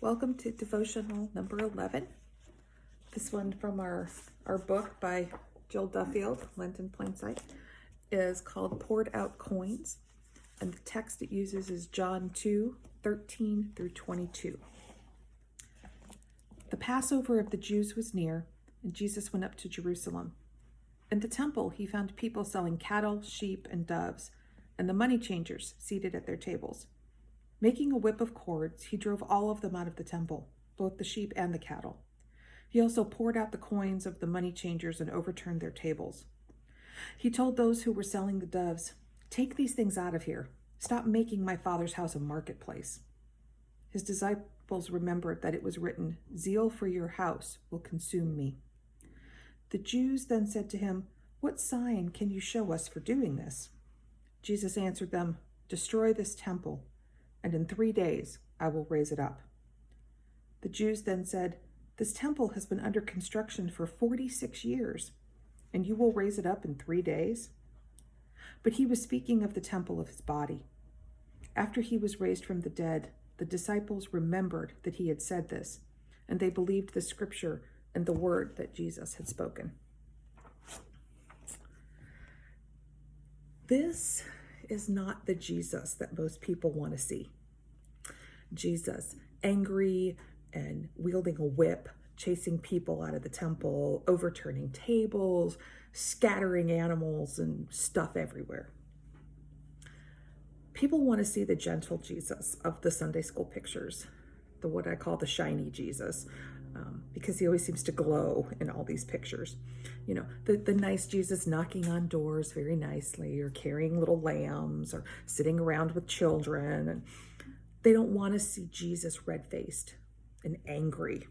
Welcome to Devotional number 11. This one from our book by Jill Duffield, Lent in Plain Sight, is called Poured Out Coins. And the text it uses is John 2:13 through 22. The Passover of the Jews was near, and Jesus went up to Jerusalem. In the temple, he found people selling cattle, sheep, and doves, and the money changers seated at their tables. Making a whip of cords, he drove all of them out of the temple, both the sheep and the cattle. He also poured out the coins of the money changers and overturned their tables. He told those who were selling the doves, "Take these things out of here. Stop making my Father's house a marketplace." His disciples remembered that it was written, "Zeal for your house will consume me." The Jews then said to him, "What sign can you show us for doing this?" Jesus answered them, "Destroy this temple, and in 3 days I will raise it up." The Jews then said, "This temple has been under construction for 46 years, and you will raise it up in 3 days?" But he was speaking of the temple of his body. After he was raised from the dead, the disciples remembered that he had said this, and they believed the scripture and the word that Jesus had spoken. This is not the Jesus that most people want to see. Jesus, angry and wielding a whip, chasing people out of the temple, overturning tables, scattering animals and stuff everywhere. People want to see the gentle Jesus of the Sunday school pictures, what I call the shiny Jesus, because he always seems to glow in all these pictures. You know, the nice Jesus knocking on doors very nicely, or carrying little lambs, or sitting around with children. And they don't want to see Jesus red-faced and angry,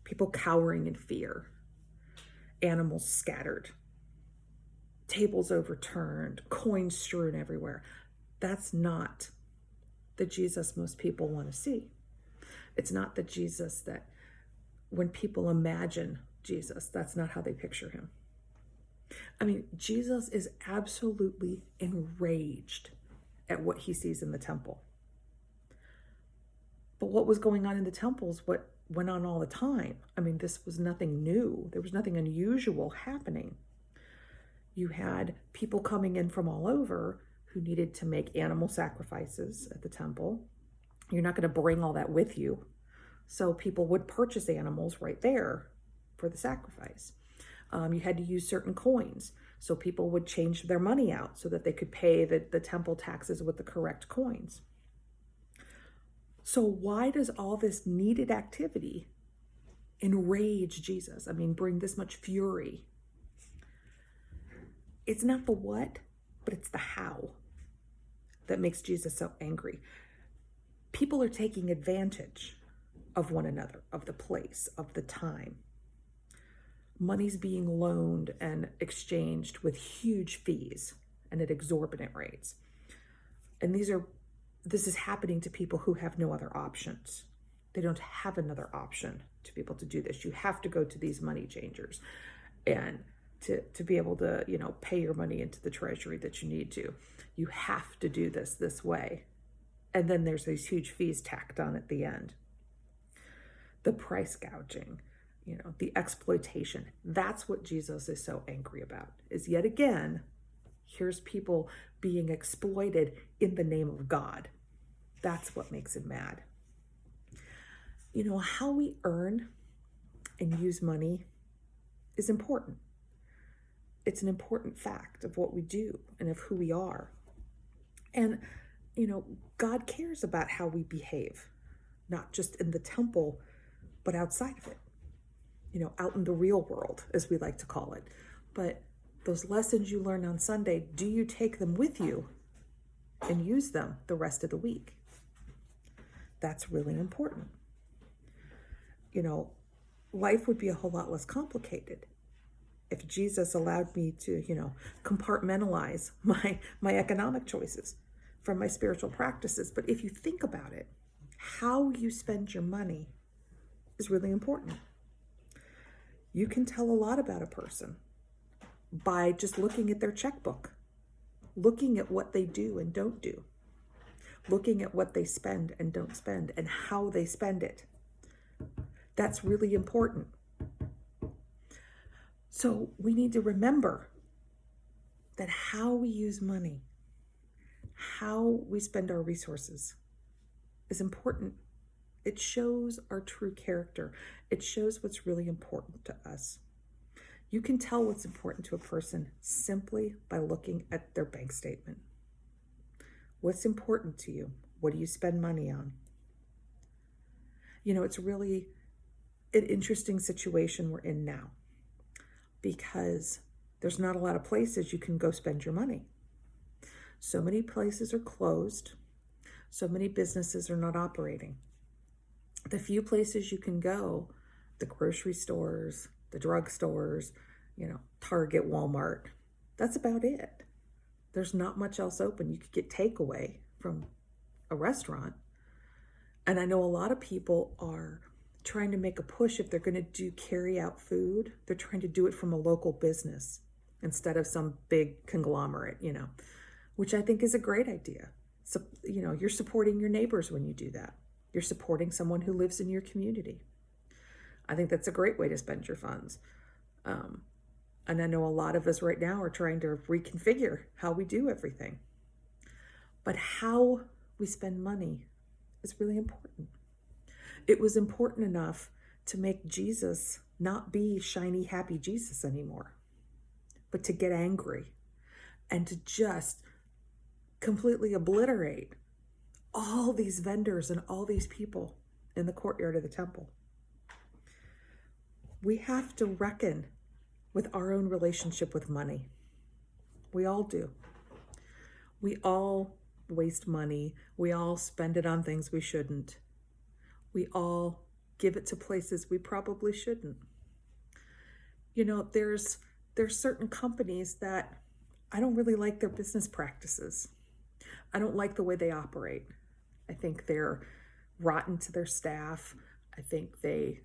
people cowering in fear, animals scattered, tables overturned, coins strewn everywhere. That's not the Jesus most people want to see. It's not the Jesus that, when people imagine Jesus, that's not how they picture him. I mean, Jesus is absolutely enraged at what he sees in the temple. But what was going on in the temple is what went on all the time. I mean, this was nothing new. There was nothing unusual happening. You had people coming in from all over who needed to make animal sacrifices at the temple. You're not going to bring all that with you. So people would purchase animals right there for the sacrifice. You had to use certain coins. So people would change their money out so that they could pay the temple taxes with the correct coins. So why does all this needed activity enrage Jesus? I mean, bring this much fury? It's not the what, but it's the how that makes Jesus so angry. People are taking advantage of one another, of the place, of the time. Money's being loaned and exchanged with huge fees and at exorbitant rates. And this is happening to people who have no other options. They don't have another option to be able to do this. You have to go to these money changers and to be able to, pay your money into the treasury that you need to. You have to do this way. And then there's these huge fees tacked on at the end. The price gouging, the exploitation. That's what Jesus is so angry about, is yet again, here's people being exploited in the name of God. That's what makes him mad. How we earn and use money is important. It's an important fact of what we do and of who we are. And, God cares about how we behave, not just in the temple, but outside of it, out in the real world, as we like to call it. But those lessons you learn on Sunday, do you take them with you and use them the rest of the week? That's really important. Life would be a whole lot less complicated if Jesus allowed me to, compartmentalize my economic choices from my spiritual practices. But if you think about it, how you spend your money is really important. You can tell a lot about a person by just looking at their checkbook, looking at what they do and don't do. looking at what they spend and don't spend and how they spend it. That's really important. So we need to remember that how we use money, how we spend our resources is important. It shows our true character. It shows what's really important to us. You can tell what's important to a person simply by looking at their bank statement. What's important to you? What do you spend money on? It's really an interesting situation we're in now because there's not a lot of places you can go spend your money. So many places are closed. So many businesses are not operating. The few places you can go, the grocery stores, the drugstores, Target, Walmart, that's about it. There's not much else open. You could get takeaway from a restaurant. And I know a lot of people are trying to make a push if they're going to do carry out food. They're trying to do it from a local business instead of some big conglomerate, which I think is a great idea. So, you're supporting your neighbors when you do that. You're supporting someone who lives in your community. I think that's a great way to spend your funds. And I know a lot of us right now are trying to reconfigure how we do everything. But how we spend money is really important. It was important enough to make Jesus not be shiny, happy Jesus anymore, but to get angry and to just completely obliterate all these vendors and all these people in the courtyard of the temple. We have to reckon with our own relationship with money. We all do. We all waste money. We all spend it on things we shouldn't. We all give it to places we probably shouldn't. There's certain companies that I don't really like their business practices. I don't like the way they operate. I think they're rotten to their staff. I think they,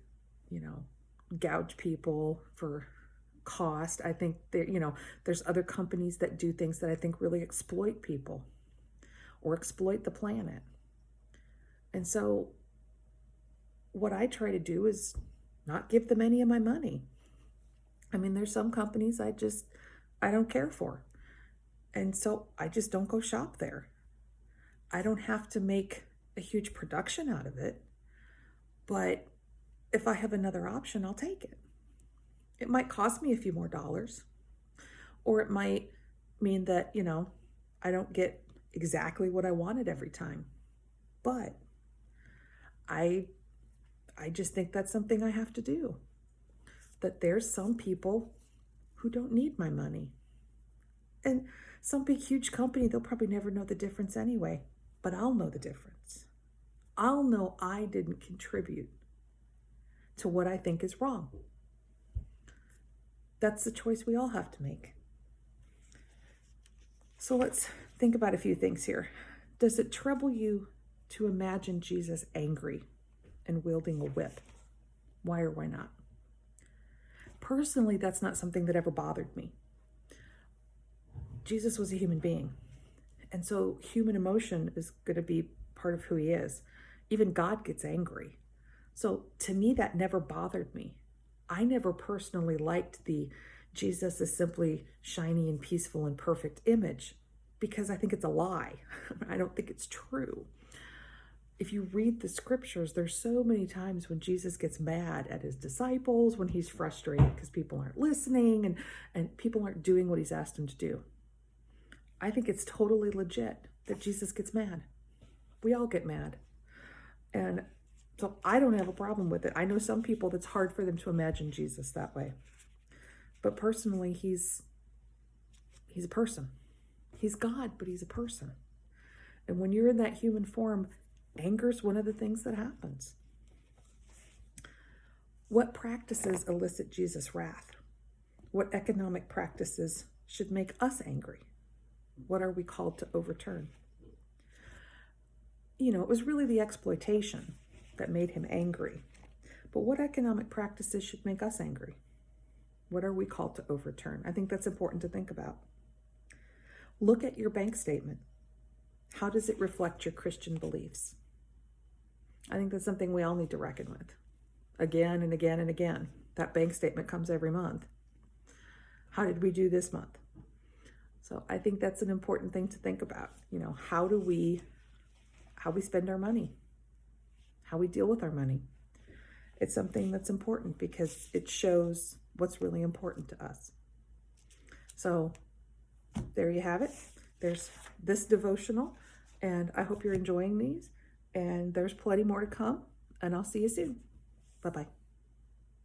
gouge people for cost. I think there's other companies that do things that I think really exploit people or exploit the planet. And so what I try to do is not give them any of my money. There's some companies I don't care for. And so I just don't go shop there. I don't have to make a huge production out of it, but if I have another option, I'll take it. It might cost me a few more dollars, or it might mean that, I don't get exactly what I wanted every time. But I just think that's something I have to do. That there's some people who don't need my money. And some big, huge company, they'll probably never know the difference anyway. But I'll know the difference. I'll know I didn't contribute to what I think is wrong. That's the choice we all have to make. So let's think about a few things here. Does it trouble you to imagine Jesus angry and wielding a whip? Why or why not? Personally, that's not something that ever bothered me. Jesus was a human being. And so human emotion is going to be part of who he is. Even God gets angry. So to me, that never bothered me. I never personally liked the Jesus is simply shiny and peaceful and perfect image because I think it's a lie. I don't think it's true. If you read the scriptures, there's so many times when Jesus gets mad at his disciples, when he's frustrated because people aren't listening and people aren't doing what he's asked them to do. I think it's totally legit that Jesus gets mad. We all get mad. And so I don't have a problem with it. I know some people that's hard for them to imagine Jesus that way. But personally, he's a person. He's God, but he's a person. And when you're in that human form, anger's one of the things that happens. What practices elicit Jesus' wrath? What economic practices should make us angry? What are we called to overturn? It was really the exploitation that made him angry. But what economic practices should make us angry? What are we called to overturn? I think that's important to think about. Look at your bank statement. How does it reflect your Christian beliefs? I think that's something we all need to reckon with again and again and again. That bank statement comes every month. How did we do this month? So I think that's an important thing to think about. How we spend our money, how we deal with our money. It's something that's important because it shows what's really important to us. So there you have it. There's this devotional, and I hope you're enjoying these. And there's plenty more to come, and I'll see you soon. Bye-bye.